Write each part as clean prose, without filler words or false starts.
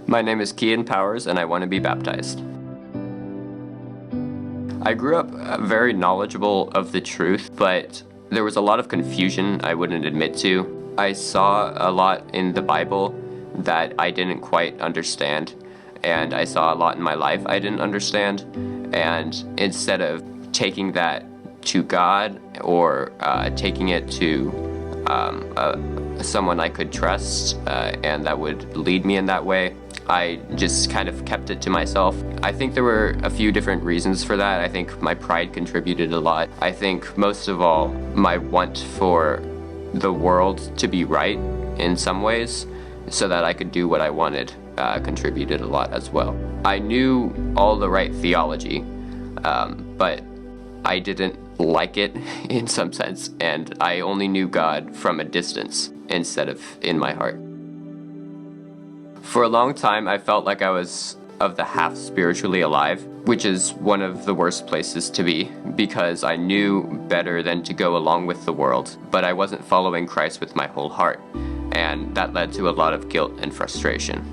My name is Cian and I want to be baptized. I grew up very knowledgeable of the truth, but there was a lot of confusion I wouldn't admit to. I saw a lot in the Bible that I didn't quite understand, and I saw a lot in my life I didn't understand, and instead of taking that to God or taking it to someone I could trust and that would lead me in that way, I just kind of kept it to myself. I think there were a few different reasons for that. I think my pride contributed a lot. I think most of all, my want for the world to be right in some ways so that I could do what I wanted contributed a lot as well. I knew all the right theology, but I didn't like it in some sense, and I only knew God from a distance instead of in my heart. For a long time, I felt like I was of the half spiritually alive, which is one of the worst places to be, because I knew better than to go along with the world, but I wasn't following Christ with my whole heart, and that led to a lot of guilt and frustration.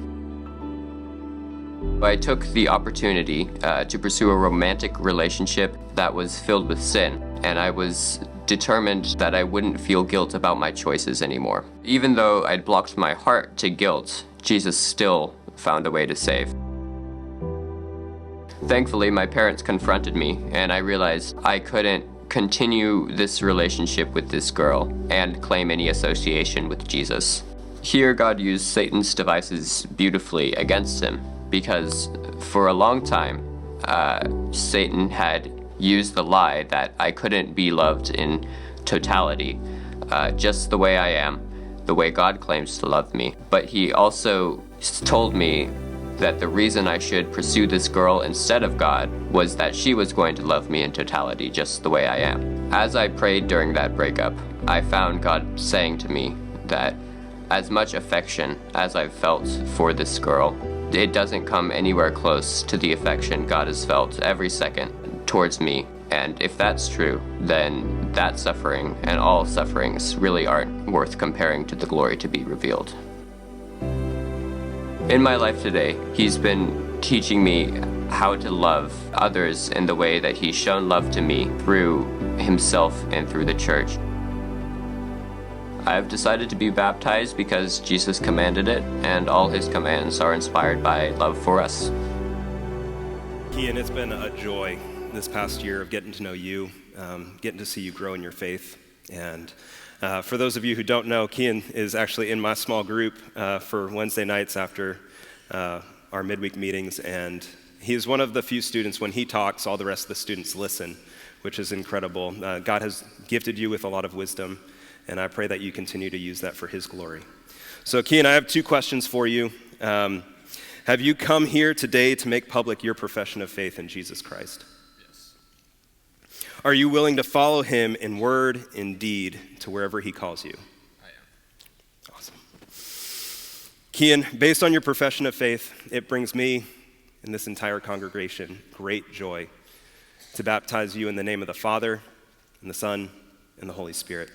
I took the opportunity to pursue a romantic relationship that was filled with sin, and I was determined that I wouldn't feel guilt about my choices anymore. Even though I'd blocked my heart to guilt, Jesus still found a way to save. Thankfully, my parents confronted me, and I realized I couldn't continue this relationship with this girl and claim any association with Jesus. Here, God used Satan's devices beautifully against him, because for a long time, Satan had used the lie that I couldn't be loved in totality, just the way I am, the way God claims to love me. But he also told me that the reason I should pursue this girl instead of God was that she was going to love me in totality, just the way I am. As I prayed during that breakup, I found God saying to me that as much affection as I've felt for this girl, it doesn't come anywhere close to the affection God has felt every second towards me. And if that's true, then that suffering and all sufferings really aren't worth comparing to the glory to be revealed. In my life today, he's been teaching me how to love others in the way that he's shown love to me through himself and through the church. I've decided to be baptized because Jesus commanded it, and all his commands are inspired by love for us. Cian, it's been a joy this past year of getting to know you, getting to see you grow in your faith. And for those of you who don't know, Cian is actually in my small group for Wednesday nights after our midweek meetings, and he is one of the few students, when he talks, all the rest of the students listen, which is incredible. God has gifted you with a lot of wisdom, and I pray that you continue to use that for his glory. So Cian, I have two questions for you. Have you come here today to make public your profession of faith in Jesus Christ? Are you willing to follow him in word, in deed, to wherever he calls you? I am. Awesome. Cian, based on your profession of faith, it brings me and this entire congregation great joy to baptize you in the name of the Father, and the Son, and the Holy Spirit.